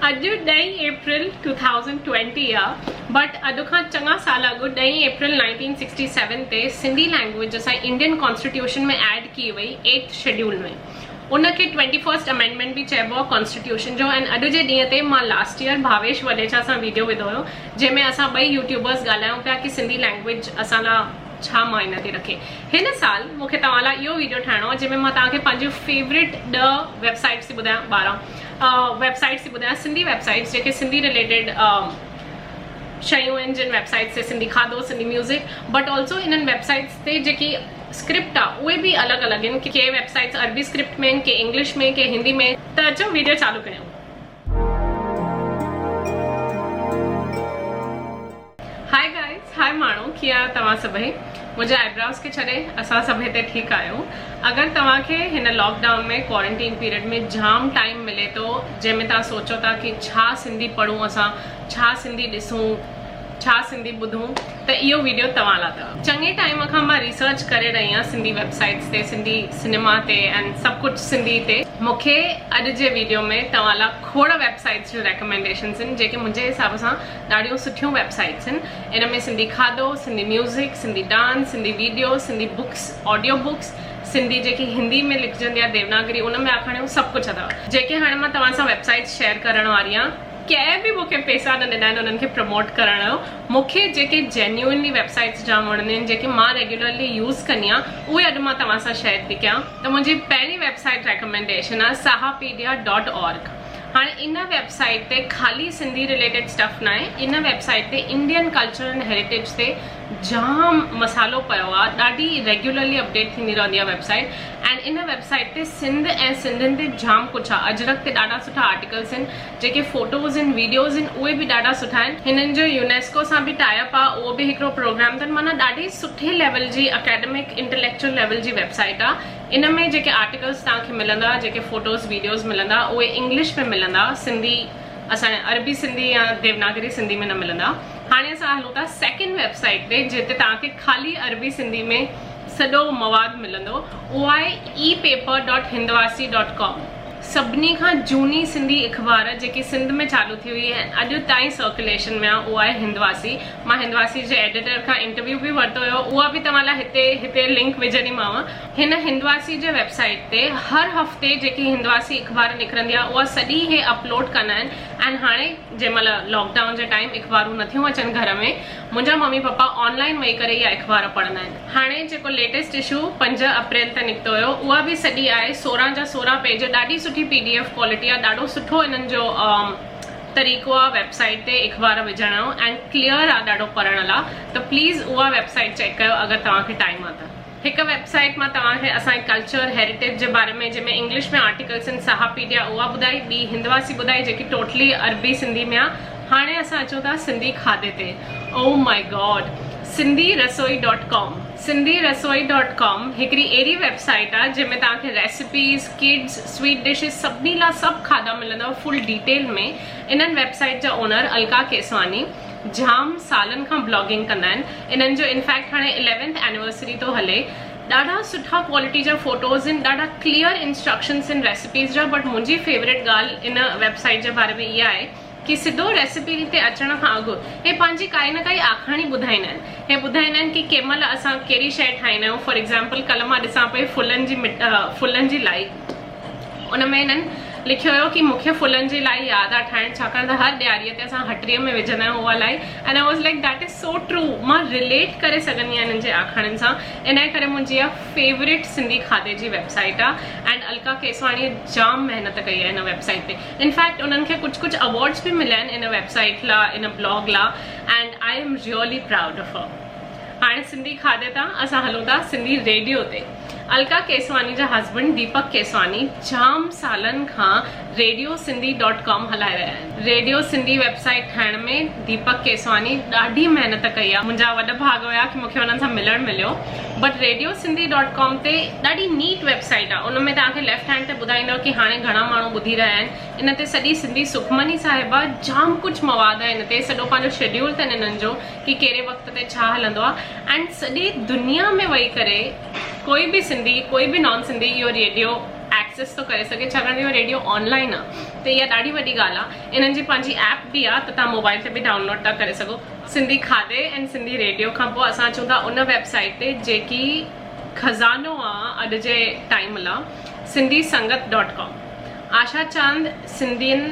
अॼु 10 अप्रैल 2020 आहे बट अॼु खां चङा साल अॻु 10 अप्रैल 1967 ते सिंधी लैंग्वेज असां इंडियन कॉन्स्टिट्यूशन में ऐड की वई 8th शेड्यूल में। उनखे 21st अमेंडमेंट भी चइबो आहे कॉन्स्टिट्यूशन जो। एंड अॼु जे ॾींहं ते मां लास्ट ईयर भावेश वलेचा सां वीडियो विधो हुयो जंहिंमें असां ॿई यूट्यूबर्स ॻाल्हायूं पिया कि सिंधी लैंग्वेज असां लाइ छा मायने थी रखे। हिन साल मूंखे तव्हां लाइ इहो वीडियो ठाहिणो आहे जंहिंमें मां तव्हांखे पंहिंजो फेवरेट 10 वेबसाइट्स थी ॿुधायां, 12 वेबसाइट्स थी ॿुधायां, सिंधी वेबसाइट्स जेके सिंधी रिलेटेड शयूं आहिनि, जिन वेबसाइट्स ते सिंधी खाधो, सिंधी म्यूज़िक, बट ऑल्सो इन्हनि वेबसाइट्स ते जेकी स्क्रिप्ट आहे उहे बि अलॻि अलॻि आहिनि। के वेबसाइट्स अरबी स्क्रिप्ट में, के इंग्लिश में, के हिंदी में। त अचो वीडियो चालू कयूं। हाय गाइस, हाय माण्हू, कीअं आहियो तव्हां सभई? मुंहिंजे आईब्राउज़ खे छॾे असां सभु हिते ठीकु आहियूं। अगरि तव्हांखे हिन लॉकडाउन में क्वारंटीन पीरियड में जाम टाइम मिले थो जंहिंमें तव्हां सोचो था कि छा सिंधी पढ़ूं, असां छा सिंधी ॾिसूं, छा सिंधी ॿुधूं, त इहो वीडियो तव्हां लाइ अथव। चङे टाइम खां मां रिसर्च करे रही आहियां सिंधी वेबसाइट्स ते, सिंधी सिनेमा ते एंड सभु कुझु सिंधी ते। मूंखे अॼु जे वीडियो में तव्हां लाइ खोड़ वेबसाइट्स जूं रेकमेंडेशन्स आहिनि जेके मुंहिंजे हिसाब सां ॾाढियूं सुठियूं वेबसाइट्स आहिनि। इन में सिंधी खाधो, Sindhi music, Sindhi dance, Sindhi video, Sindhi books, audio books, Sindhi जेकी हिंदी में लिखजंदी आहे देवनागरी, उन में आखणियूं सभु कुझु अथव जेके हाणे मां तव्हां सां वेबसाइट्स शेयर करण वारी आहियां। कंहिं बि मूंखे पैसा न ॾिना आहिनि उन्हनि खे प्रमोट करण जो। मूंखे जेके जेन्युइनली वेबसाइट्स जाम वणंदियूं आहिनि, जेके मां रेगुलरली यूज़ कंदी आहियां, उहे अॼु मां तव्हां सां शेयर थी कयां। त मुंहिंजी पहिरीं वेबसाइट रेकमेंडेशन आहे sahapedia.org। हाणे इन वेबसाइट ते ख़ाली सिंधी रिलेटेड स्टफ न आहे, इन वेबसाइट ते इंडियन कल्चर एंड हेरिटेज ते जाम मसालो पियो आहे। ॾाढी रेगुलरली अपडेट थींदी रहंदी आहे वेबसाइट। एंड इन वेबसाइट ते सिंध ऐं सिंधियुनि ते जाम कुझु आहे। अजरक ते ॾाढा सुठा आर्टिकल्स आहिनि, जेके फोटोज़ आहिनि, वीडियोज़ आहिनि, उहे बि ॾाढा सुठा आहिनि। हिननि जो यूनेस्को सां बि टाइप आहे, उहो बि हिकिड़ो प्रोग्राम अथनि। माना ॾाढी सुठे लेवल जी अकेडमिक इंटेलेक्चुअल लेवल जी वेबसाइट आहे। इन में जेके आर्टिकल्स तव्हांखे मिलंदा, जेके फोटोज़ वीडियोज़ मिलंदा, उहे इंग्लिश में मिलंदा, सिंधी असांजे अरबी सिंधी या देवनागरी सिंधी में न मिलंदा। हाणे असां हलूं था सेकेंड वेबसाइट ते जिते तव्हांखे ख़ाली अरबी सिंधी में सॼो मवाद मिलंदो। उहो आहे epaper.hindwasi.com। सभिनी खां झूनी सिंधी अख़बार जेकी सिंध में चालू थी हुई ऐं अॼु ताईं सर्कुलेशन में आहे, उहा आहे हिंदवासी। मां हिंदवासी जे एडिटर खां इंटरव्यू बि वरितो हुयो, उहा बि तव्हां लाइ हिते लिंक विझंदीमांव। हिन हिंदवासी जे वेबसाइट ते हर हफ़्ते जेकी हिंदवासी अख़बार निकिरंदी आहे उहा सॼी हे अपलोड कंदा आहिनि। ऐं हाणे जंहिंमहिल लॉकडाउन जे टाइम अख़बारूं नथियूं अचनि घर में, मुंहिंजा मम्मी पप्पा ऑनलाइन वेही करे इहा अख़बार पढ़ंदा आहिनि। हाणे जेको लेटेस्ट इशू 5 अप्रैल ते निकितो हुयो, उहा बि सॼी आहे, 16 जा 16 पेज, ॾाढी सुठी PDF क्वालिटी आहे। ॾाढो सुठो इन्हनि जो तरीक़ो आहे वेबसाइट ते अख़बार विझण जो एंड क्लियर आहे ॾाढो पढ़ण लाइ। त प्लीज़ उहा वेबसाइट चेक कयो अगरि तव्हांखे टाइम आहे त। हिकु वेबसाइट मां तव्हांखे असांजे कल्चर हेरिटेज जे बारे में, जंहिंमें इंग्लिश में आर्टिकल्स आहिनि, साहापीडिया, उहा ॿुधाई। ॿी हिंदवासी ॿुधाई जेकी टोटली अरबी सिंधी में आहे। हाणे असां अचूं था सिंधी खाधे ते। Oh my God, सिंधीरसोई.com। सिंधीरसोई.com हिकिड़ी अहिड़ी वेबसाइट आहे जंहिंमें तव्हांखे रेसिपीज़, किड्स, स्वीट डिशिज, सभिनी लाइ सभु खाधा मिलंदव फुल डिटेल में। इन्हनि वेबसाइट जा ओनर अलका केसवानी जाम सालनि खां ब्लॉगिंग कंदा आहिनि। इन्हनि जो इनफैक्ट हाणे 11th एनिवर्सरी थो हले। ॾाढा सुठा क्वालिटी जा फोटोज़ आहिनि, ॾाढा क्लियर इंस्ट्रक्शन्स आहिनि रेसिपीज़ जा। बट मुंहिंजी फेवरेट ॻाल्हि इन वेबसाइट जे बारे में इहा आहे कि सिधो रेसिपी ते अचण खां अॻु हे पंहिंजी काई न काई आखाणी ॿुधाईंदा आहिनि। हे ॿुधाईंदा आहिनि कि कंहिं महिल असां कहिड़ी शइ ठाहींदा आहियूं। फॉर एग्ज़ाम्पल कल्ह मां ॾिसां पई फुलनि जी लाई, उन में हिननि लिखियो हुयो कि मूंखे फुलनि जी लाई यादि आहे ठाहिणु, छाकाणि त हर ॾियारीअ ते असां हटरीअ में विझंदा आहियूं उहा लाई। And I was like that is so true. मां रिलेट करे सघंदी आहियां हिननि जे आखाणियुनि सां। इन करे मुंहिंजी इहा फेवरेट सिंधी खाधे जी वेबसाइट आहे। एंड अलका केसवाणीअ जाम महिनत कई आहे हिन वेबसाइट ते। इनफैक्ट उन्हनि खे कुझु अवॉर्ड्स बि मिलिया आहिनि इन वेबसाइट लाइ, इन ब्लॉग लाइ। And I am really proud of her. हाणे सिंधी खाधे तां असां हलूं था सिंधी रेडियो ते। अलका केसवानी जा हस्बैंड दीपक केसवानी जाम सालनि खां रेडियोसिंधी.com हलाए रहिया आहिनि। रेडियो सिंधी वेबसाइट ठाहिण में दीपक केसवानी ॾाढी महिनत कई आहे। मुंहिंजा वॾा भाग हुया कि मूंखे हुननि सां मिलणु मिलियो। बट रेडियोसिंधी.com ते ॾाढी नीट वेबसाइट आहे। उन में तव्हांखे लेफ्ट हैंड ते ॿुधाईंदो कि हाणे घणा माण्हू ॿुधी रहिया आहिनि। इन ते सॼी सिंधी सुखमनी साहिबा जाम कुझु मवाद आहे इन ते। सॼो पंहिंजो शेड्यूल अथनि इन्हनि जो कि कहिड़े वक़्त ते छा हलंदो आहे। एंड सॼी दुनिया में वेही करे कोई भी सिंधी, कोई भी नॉन सिंधी इहो रेडियो एक्सेस थो करे सघे, छाकाणि इहो रेडियो ऑनलाइन आहे त इहा ॾाढी वॾी ॻाल्हि आहे। इन्हनि जी पंहिंजी ऐप बि आहे त तव्हां मोबाइल ते बि डाउनलोड था करे सघो। सिंधी खाधे ऐं सिंधी रेडियो खां पोइ असां अचूं था उन वेबसाइट ते जेकी खज़ानो आहे अॼु जे टाइम लाइ, सिंधी संगत.com। आशा चांद सिंधियुनि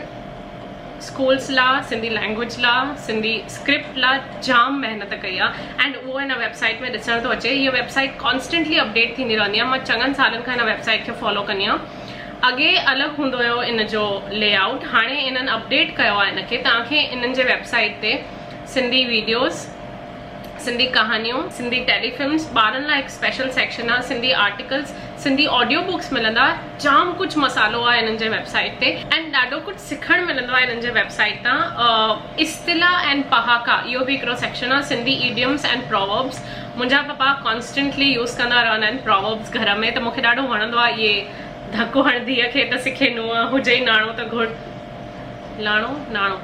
स्कूल्स लाइ, सिंधी लैंग्वेज लाइ, सिंधी स्क्रिप्ट लाइ जाम महिनत कई आहे एंड उहो हिन वेबसाइट में ॾिसण थो अचे। हीअ वेबसाइट कॉन्स्टेंटली अपडेट थींदी रहंदी आहे। मां चङनि सालनि खां हिन वेबसाइट खे फॉलो कंदी आहियां। अॻे अलॻि हूंदो हुयो इन जो लेआउट, हाणे इन्हनि अपडेट कयो आहे इनखे। तव्हांखे इन्हनि जे वेबसाइट ते सिंधी वीडियोज़, सिंधी कहानियूं, सिंधी टेलीफिल्म्स, ॿारनि लाइ हिकु स्पेशल सेक्शन आहे, Sindhi articles, Sindhi audio books मिलंदा। जाम कुझु मसालो आहे इन्हनि जे वेबसाइट ते एंड ॾाढो कुझु सिखणु मिलंदो आहे इन्हनि जे वेबसाइट तां। इस्तिलाह एंड पहाका इहो बि हिकिड़ो सेक्शन आहे, सिंधी इडियम्स एंड प्रोवर्ब्स। मुंहिंजा पप्पा कॉन्स्टेंटली यूज़ कंदा रहंदा आहिनि प्रोवर्ब्स घर में, त मूंखे ॾाढो वणंदो आहे। इहे धको हण धीअ खे त सिखे नूंहं, हुजे ई नाणो त घुड़ लाणो नाणो,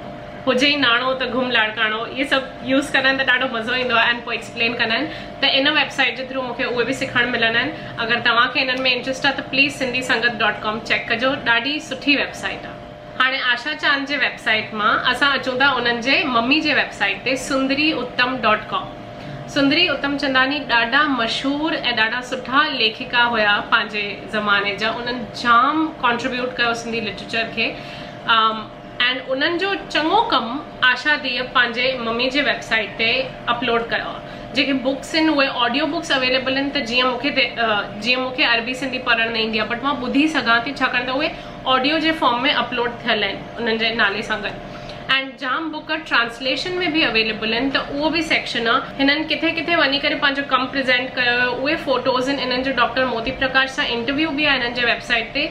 हुजे ई नाणो त घुम लाड़काणो, इहे सभु यूज़ कंदा आहिनि त ॾाढो मज़ो ईंदो आहे एंड पोइ एक्सप्लेन कंदा आहिनि। त इन वेबसाइट जे थ्रू मूंखे उहे बि सिखणु मिलंदा आहिनि। अगरि तव्हांखे इन्हनि में इंट्रस्ट आहे त प्लीज़ सिंधी संगत.com चेक कजो, ॾाढी सुठी वेबसाइट आहे। हाणे आशा चांद जे वेबसाइट मां असां अचूं था उन्हनि जे मम्मी जे वेबसाइट ते sundariuttam.com। सुंदरी उत्तमचंदानी ॾाढा मशहूरु ऐं ॾाढा सुठा लेखिका हुया पंहिंजे ज़माने जा। उन्हनि जाम कॉन्ट्रीब्यूट कयो सिंधी लिटरेचर खे एंड उन्हनि जो चङो कमु आशा धीअ पंहिंजे मम्मी जे वेबसाइट ते अपलोड कयो आहे। जेके बुक्स आहिनि उहे ऑडियो बुक्स अवेलेबल आहिनि, त जीअं मूंखे अरबी सिंधी पढ़णु न ईंदी आहे बट मां ॿुधी सघां थी, छाकाणि त उहे ऑडियो जे फॉर्म में अपलोड थियल आहिनि उन्हनि जे नाले सां गॾु। एंड जाम बुक ट्रांसलेशन में बि अवेलेबल आहिनि, त उहो बि सेक्शन आहे। हिननि किथे किथे वञी करे पंहिंजो कमु प्रेज़ेंट कयो हुयो, उहे फोटोज़ आहिनि। इन्हनि जो डॉक्टर मोती प्रकाश सां इंटरव्यू बि आहे हिननि जे वेबसाइट ते।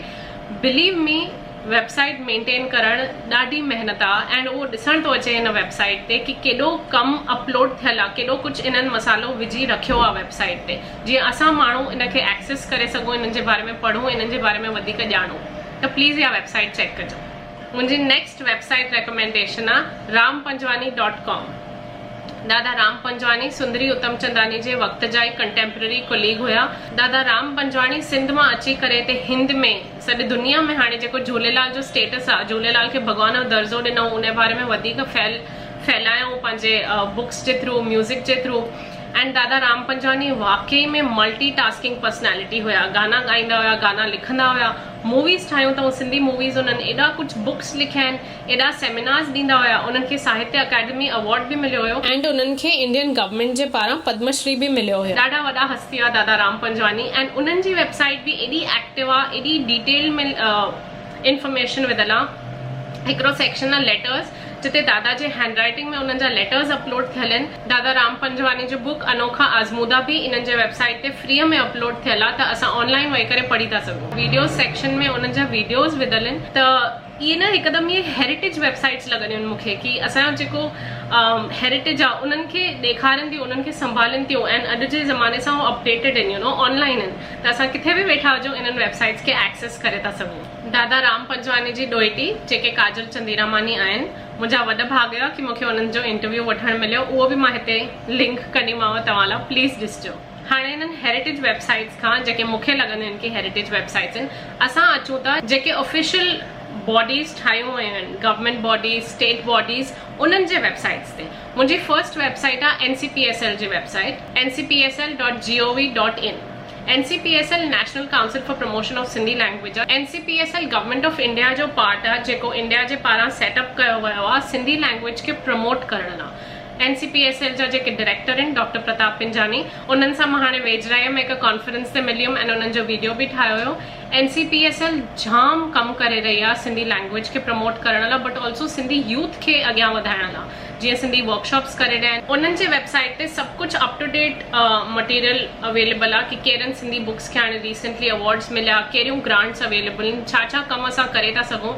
बिलीव मी, वेबसाइट मेंटेन करणु ॾाढी महिनत आहे एंड उहो ॾिसण थो अचे हिन वेबसाइट ते कि केॾो कमु अपलोड थियल आहे, केॾो कुझु इन्हनि मसालो विझी रखियो आहे वेबसाइट ते, जीअं असां माण्हू इनखे एक्सेस करे सघूं, इन्हनि जे बारे में पढ़ूं, इन्हनि जे बारे में वधीक ॼाणूं। त प्लीज़ इहा वेबसाइट चेक कजो। मुंहिंजी नेक्स्ट वेबसाइट रेकमेंडेशन आहे ramppanjwani.com। दादा राम पंजवानी सुंदरी उत्तमचंदानी जे वक़्त जा ई कंटेम्पररी कोलीग हुया। दादा राम पंजवानी सिंध मां अची करे ते हिंद में, सॼी दुनिया में हाणे जेको झूलेलाल जो स्टेटस आहे, झूलेलाल खे भॻवान जो दर्जो ॾिनो, उन बारे में वधीक फैलायूं पंहिंजे books J through, music J through. And दादा राम पंजवानी वाकई में मल्टी टास्किंग पर्सनैलिटी हुया। गाना ॻाईंदा हुया, गाना लिखंदा हुया, मूवीज़ ठाहियूं अथऊं सिंधी मूवीज़। उन्हनि एॾा कुझु बुक्स लिखिया आहिनि, एॾा सेमिनार्स ॾींदा हुया। उन्हनि खे साहित्य अकेडमी अवॉर्ड बि मिलियो हुयो एंड उन्हनि खे इंडियन गवर्नमेंट जे पारां पद्मश्री बि मिलियो हुयो। ॾाढा वॾा हस्ती आहे दादा राम पंजवानी एंड उन्हनि जी वेबसाइट बि एॾी एक्टिव आहे, एॾी डिटेल में इंफॉर्मेशन विधल आहे। हिकिड़ो सेक्शन आहे लेटर्स, जिते दादा जे हैंडराइटिंग में उन्हनि जा लेटर्स अपलोड थियल आहिनि। दादा राम पंजवानी जो बुक अनोखा आज़मूदा भी इन्हनि जे वेबसाइट ते फ्री में अपलोड थियल आहे, त असां ऑनलाइन वेही करे पढ़ी था सघूं। वीडियोस सेक्शन में उन्हनि जा वीडियोस विधल आहिनि, त इहे न हिकदमि इहे हेरिटेज वेबसाइट्स लॻंदियूं आहिनि मूंखे, कि असांजो जेको हेरिटेज आहे उन्हनि खे ॾेखारनि थियूं, उन्हनि खे संभालनि थियूं एंड अॼु जे ज़माने सां उहो अपडेटेड आहिनि, यू नो, ऑनलाइन आहिनि, त असां किथे बि वेठा हुजूं इन्हनि वेबसाइट्स खे एक्सेस करे था सघूं। दादा राम पंजवानी जी ॾोहिटी जेके काजल चंदीरामानी आहिनि, मुंहिंजा वॾा भाग आहे कि मूंखे उन्हनि जो इंटरव्यू वठणु मिलियो। उहो बि मां हिते लिंक कंदीमांव तव्हां लाइ, प्लीज़ ॾिसजो। हाणे हिननि हेरिटेज वेबसाइट्स खां, जेके मूंखे लॻंदियूं आहिनि कि हेरिटेज वेबसाइट्स आहिनि, असां अचूं था जेके ऑफिशियल बॉडीज़ ठाहियूं वियूं आहिनि, गवर्नमेंट बॉडीज़, स्टेट बॉडीज़, उन्हनि जे वेबसाइट्स ते। मुंहिंजी फर्स्ट वेबसाइट आहे NCPSL जी website, ncpsl.gov.in। NCPSL national council for promotion of Sindhi language आहे। NCPSL गवर्नमेंट ऑफ इंडिया जो पार्ट आहे, जेको इंडिया जे पारां सेटअप कयो वियो आहे सिंधी लैंग्वेज खे प्रमोट करण लाइ। NCPSL जा जेके डायरेक्टर आहिनि डॉक्टर प्रताप पिंजानी, उन्हनि सां मां हाणे वेझराईअ में हिकु कॉन्फ्रेंस ते मिली हुयमि ऐं उन्हनि जो वीडियो बि ठाहियो हुयो। NCPSL जाम कमु करे रही आहे सिंधी लैंग्वेज खे प्रमोट करण लाइ, बट ऑल्सो सिंधी यूथ खे अॻियां वधाइण लाइ, जीअं सिंधी वर्कशॉप्स करे रहिया आहिनि। उन्हनि जे वेबसाइट ते सभु कुझु up to date material available आहे, कि कहिड़नि सिंधी बुक्स खे हाणे रिसेंटली अवॉर्ड्स मिलिया, कहिड़ियूं ग्रांट्स अवेलेबल आहिनि, छा छा कमु असां करे था सघूं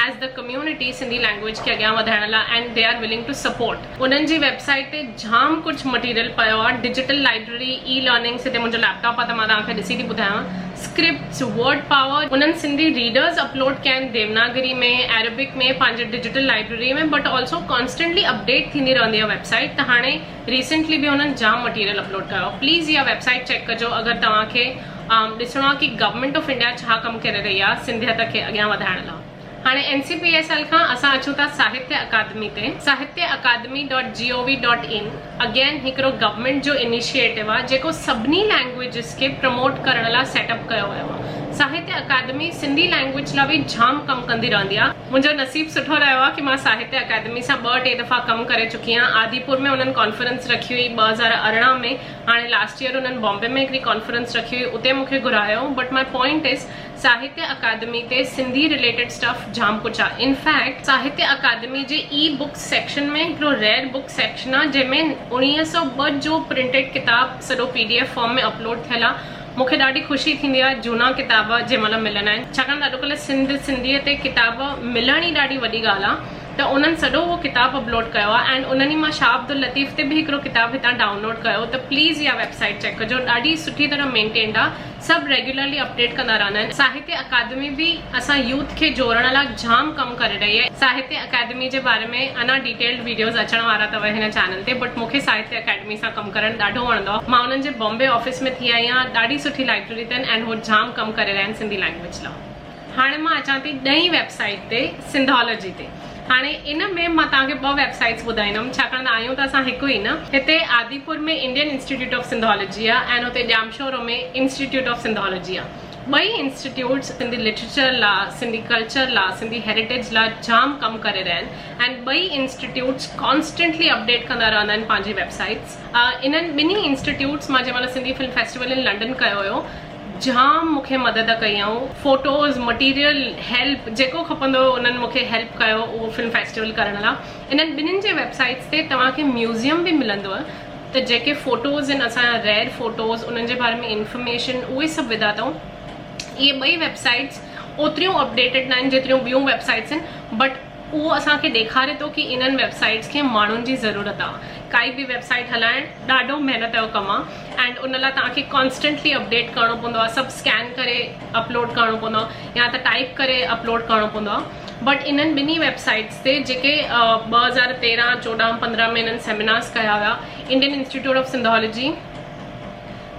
as the community Sindhi language खे अॻियां वधाइण लाइ, and they are willing to support. उन्हनि जी वेबसाइट ते जाम कुझु मटीरियल पियो आहे, डिजिटल लाइब्रेरी, ई लर्निंग्स, हिते मुंहिंजो लैपटॉप आहे त मां तव्हांखे ॾिसी थी ॿुधायां, स्क्रिप्ट्स, वर्ड पावर। उन्हनि सिंधी रीडर्स अपलोड कया आहिनि देवनागरी में, अरेबिक में, पंहिंजे डिजिटल लाइब्रेरी में, बट ऑल्सो कॉन्स्टेंटली अपडेट थींदी रहंदी आहे वेबसाइट। त हाणे रिसेंटली बि हुननि जाम मटीरियल अपलोड कयो। प्लीज़ इहा वेबसाइट चेक कजो अगरि तव्हांखे ॾिसणो आहे कि गवर्नमेंट ऑफ इंडिया छा कमु करे रही आहे सिंधियत खे अॻियां वधाइण लाइ। हाणे NCPSL खां असां अचूं था साहित्य अकादमी ते। sahityakademi.gov.in अगेन हिकिड़ो गवर्नमेंट जो इनिशिएटिव आहे जेको सभिनी लैंग्वेजिस खे प्रमोट करण लाइ सेटअप कयो वियो आहे। साहित्य अकादमी सिंधी लैंग्वेज लाइ बि जाम कमु कंदी रहंदी आहे। मुंहिंजो नसीब सुठो रहियो आहे कि मां साहित्य अकादमी सां 2-3 दफ़ा कमु करे चुकी आहियां। आदिपुर में उन्हनि कॉन्फ्रेंस रखी हुई 2018 में, हाणे लास्ट ईयर उन्हनि बॉम्बे में हिकिड़ी कॉन्फ्रेंस रखी हुई, उते मूंखे घुरायो। बट माई पॉइंट इज़ साहित्य अकादमी ते सिंधी रिलेटेड स्टफ जाम कुझु आहे। इनफैक्ट साहित्य अकादमी जे ई-बुक सेक्शन में हिकिड़ो रेयर बुक सेक्शन आहे जंहिंमें 1902 जो प्रिंटेड किताब सॼो PDF फॉर्म में अपलोड थियल आहे। मूंखे ॾाढी ख़ुशी थींदी आहे झूना किताब जंहिंमहिल मिलंदा आहिनि, छाकाणि अॼुकल्ह सिंधीअ ते किताब मिलण ई ॾाढी वॾी ॻाल्हि आहे। त उन्हनि सॼो उहो किताब अपलोड कयो आहे एंड उन्हनि मां शाह अब्दुल लतीफ़ ते बि हिकिड़ो किताब हितां डाउनलोड कयो। त प्लीज़ इहा वेबसाइट चेक कजो, ॾाढी सुठी तरह मेंटेन्ड आहे, सभु रेगुलरली अपडेट कंदा रहंदा आहिनि। साहित्य अकादमी बि असां यूथ खे जोड़ण लाइ जाम कमु करे रही आहे। साहित्य अकादमी जे बारे में अञा डिटेल्ड वीडियोज़ अचण वारा अथव हिन चैनल ते, बट मूंखे साहित्य अकादमी सां कमु करणु ॾाढो वणंदो आहे। मां उन्हनि जे बॉम्बे ऑफिस में थी आई आहियां, ॾाढी सुठी लाइब्रेरी अथनि एंड उहो जाम कमु करे रहिया आहिनि सिंधी लैंग्वेज लाइ। हाणे मां अचां थी ॾहीं वेबसाइट ते, सिंधोलॉजी ते। हाणे इन में मां तव्हांखे 2 वेबसाइट्स ॿुधाईंदमि, छाकाणि त आहियूं त असां हिकु ई न। हिते आदिपुर में इंडियन इंस्टीट्यूट ऑफ सिंधोलॉजी आहे एंड हुते जामशोरो में इंस्टीट्यूट ऑफ सिंधोलॉजी आहे। ॿई इंस्टीट्यूट्स सिंधी लिटरेचर लाइ, सिंधी कल्चर लाइ, सिंधी हेरिटेज लाइ जाम कमु करे रहिया आहिनि एंड ॿई इंस्टीट्यूट्स कॉन्स्टेंटली अपडेट कंदा रहंदा आहिनि पंहिंजी वेबसाइट्स। इन्हनि ॿिन्ही इंस्टीट्यूट्स मां जंहिं महिल Sindhi film festival in London कयो हुयो, जाम मूंखे मदद कई ऐं फोटोज़ मटीरियल हेल्प जेको खपंदो हुओ उन्हनि मूंखे हेल्प कयो उहो फिल्म फेस्टिवल करण लाइ। इन्हनि ॿिन्हिनि जे वेबसाइट्स ते तव्हांखे म्यूज़ियम बि मिलंदो, त जेके फोटोज़ आहिनि असांजा रेयर फोटोज़, उन्हनि जे बारे में इंफॉर्मेशन, उहे सभु विधा अथऊं। इहे ॿई वेबसाइट्स ओतिरियूं अपडेटेड न आहिनि जेतिरियूं ॿियूं वेबसाइट्स आहिनि, बट उहो असांखे ॾेखारे थो कि इन्हनि वेबसाइट्स खे माण्हुनि जी ज़रूरत आहे। काई बि वेबसाइट हलाइणु ॾाढो महिनत जो कमु आहे एंड उन लाइ तव्हांखे कॉन्स्टेंटली अपडेट करिणो पवंदो आहे, सभु स्कैन करे अपलोड करिणो पवंदो आहे या त टाइप करे अपलोड करिणो पवंदो आहे। बट इन्हनि ॿिन्ही वेबसाइट्स ते जेके 2013, 14, 15 में इन्हनि सेमिनार्स कया हुआ, इंडियन इंस्टीट्यूट ऑफ सिंधोलॉजी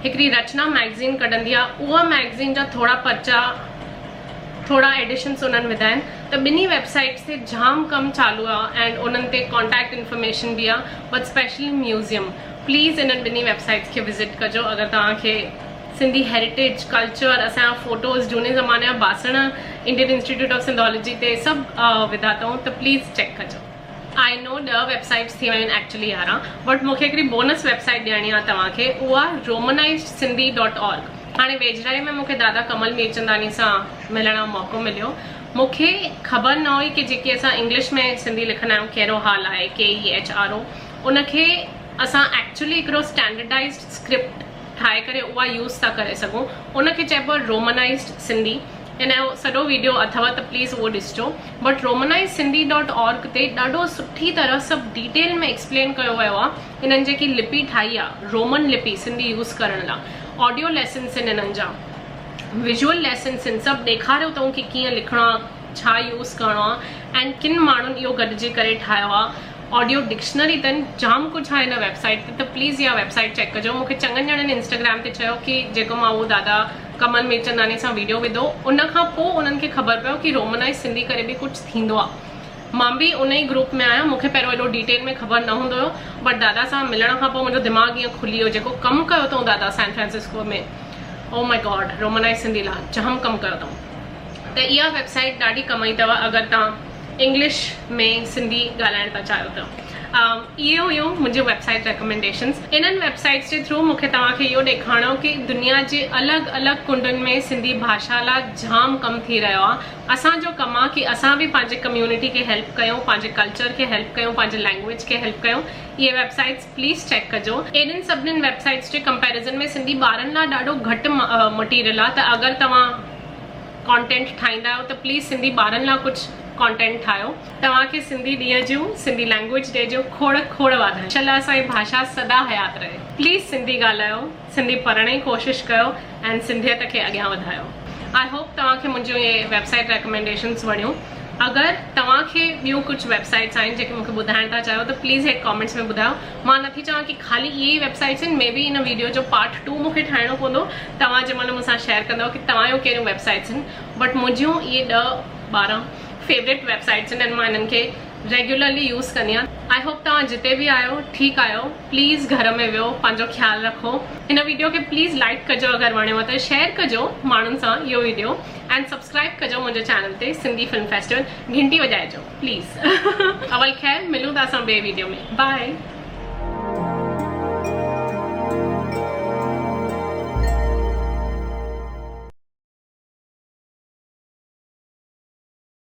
हिकिड़ी रचना मैगज़ीन कढंदी आहे, उहा मैगज़ीन जा थोरा पर्चा, थोड़ा एडिशन्स उन्हनि विधा आहिनि। त ॿिन्ही वेबसाइट्स ते जाम कमु चालू आहे एंड उन्हनि ते कॉन्टैक्ट इन्फॉर्मेशन बि आहे, बट स्पेशली म्यूज़ियम। प्लीज़ इन्हनि ॿिन्ही वेबसाइट्स खे विज़िट कजो अगरि तव्हांखे सिंधी हेरिटेज, कल्चर, असांजा फोटोज़, झूने ज़माने जा बासण इंडियन इंस्टीट्यूट ऑफ सिंधोलॉजी ते सभु विधा अथऊं, त प्लीज़ चेक कजो। आई नो 10 वेबसाइट्स थी वियूं आहिनि एक्चुअली 11, बट मूंखे हिकिड़ी बोनस वेबसाइट ॾियणी आहे तव्हांखे, उहा romanizedSindhi.org। हाणे वेझराई में मूंखे दादा कमल मीरचंदानी सां मिलण जो मौक़ो मिलियो। मूंखे ख़बर न हुई कि जेकी असां इंग्लिश में सिंधी लिखंदा आहियूं कहिड़ो हाल आहे, KEHRO, उनखे असां एक्चुअली हिकिड़ो स्टैंडर्डाइज्ड स्क्रिप्ट ठाहे करे उहा यूज़ था करे सघूं। उनखे चइबो आहे रोमनाइज़्ड सिंधी। इन जो सॼो वीडियो अथव त प्लीज़ उहो ॾिसिजो। बट romanizedSindhi.org ते ॾाढो सुठी तरह सभु डिटेल में एक्सप्लेन कयो वियो आहे। इन्हनि जेकी लिपि ठाही आहे, रोमन लिपि सिंधी यूज़ करण लाइ, ऑडियो लेसन्स आहिनि इन्हनि जा, विजुअल लेसन्स आहिनि, सभु ॾेखारियो अथऊं कि कीअं लिखणो आहे, छा यूज़ करिणो आहे एंड किन माण्हुनि इहो गॾिजी करे ठाहियो आहे। ऑडियो डिक्शनरी अथनि, जाम कुझु आहे हिन वेबसाइट ते, त प्लीज़ इहा वेबसाइट चेक कजो। मूंखे चङनि ॼणनि इंस्टाग्राम ते चयो कि जेको मां उहो दादा कमल मीरचंदानी सां वीडियो विधो, उन खां पोइ उन्हनि खे ख़बर पियो कि रोमनाइज़ सिंधी करे बि कुझु थींदो आहे। मां बि उन ई ग्रुप में आहियां, मूंखे पहिरियों एॾो डिटेल में ख़बर न हूंदो हुयो, बट दादा सां मिलण खां पोइ मुंहिंजो दिमाग़ ईअं खुली वियो। जेको कमु कयो अथऊं दादा सैन फ्रांसिस्को में, ओ माय गॉड, रोमनाइज़ सिंधी लाइ जाम कमु कयो अथऊं। त इहा वेबसाइट ॾाढी कमाई अथव अगरि तव्हां इंग्लिश में सिंधी ॻाल्हाइण था चाहियो त। इहे हुयूं मुंहिंजी वेबसाइट रिकमेंडेशन्स। इन्हनि वेबसाइट्स जे थ्रू मूंखे तव्हांखे इहो ॾेखारिणो कि दुनिया जे अलॻि अलॻि कुंडनि में सिंधी भाषा लाइ जाम कमु थी रहियो आहे। असांजो कमु आहे कि असां बि पंहिंजे कम्यूनिटी खे हेल्प कयूं, पंहिंजे कल्चर खे हेल्प कयूं, पंहिंजे लैंग्वेज खे हेल्प कयूं। इहे वेबसाइट्स प्लीज़ चेक कजो। एॾनि सभिनीनि वेबसाइट्स जे कंपेरिज़न में सिंधी ॿारनि लाइ ॾाढो घटि मटीरियल आहे, त अगरि तव्हां कॉन्टेंट ठाहींदा आहियो त प्लीज़ सिंधी ॿारनि लाइ कुझु कॉन्टेंट ठाहियो। तव्हांखे सिंधी ॾींहं जूं, सिंधी लैंग्वेज डे जो खोड़ खोड़ वाधायूं। चल असांजी भाषा सदा हयात रहे। प्लीज़ सिंधी ॻाल्हायो, सिंधी पढ़ण जी कोशिशि कयो ऐं सिंधियत खे अॻियां वधायो। आई होप तव्हांखे मुंहिंजो इहे वेबसाइट रिकमेंडेशन्स वणियूं। अगरि तव्हांखे ॿियूं कुझु वेबसाइट्स आहिनि जेके मूंखे ॿुधाइण था चाहियो त प्लीज़ हेठि कॉमेंट्स में ॿुधायो। मां नथी चवां कि ख़ाली इहे ई वेबसाइट्स आहिनि, मे बी इन वीडियो जो पार्ट 2 मूंखे ठाहिणो पवंदो, तव्हां जंहिं महिल मूंसां शेयर कंदव कि तव्हांजो कहिड़ियूं वेबसाइट्स आहिनि। बट मुंहिंजियूं इहे 10-12 फेवरेट वेबसाइट्स आहिनि ऐं मां इन्हनि खे रेगुलरली यूज़ कंदी आहियां। आई होप तव्हां जिते बि आहियो ठीकु आहियो। प्लीज़ घर में वियो, पंहिंजो ख़्यालु रखो। हिन वीडियो खे प्लीज़ लाइक कजो, अगरि वणेव त शेयर कजो माण्हुनि सां इहो वीडियो, एंड सब्सक्राइब कजो मुंहिंजे चैनल ते सिंधी फिल्म फेस्टिवल। घंटी वॼाइजो प्लीज़। अवल ख़ैर, मिलूं था असां ॿिए वीडियो में। बाय।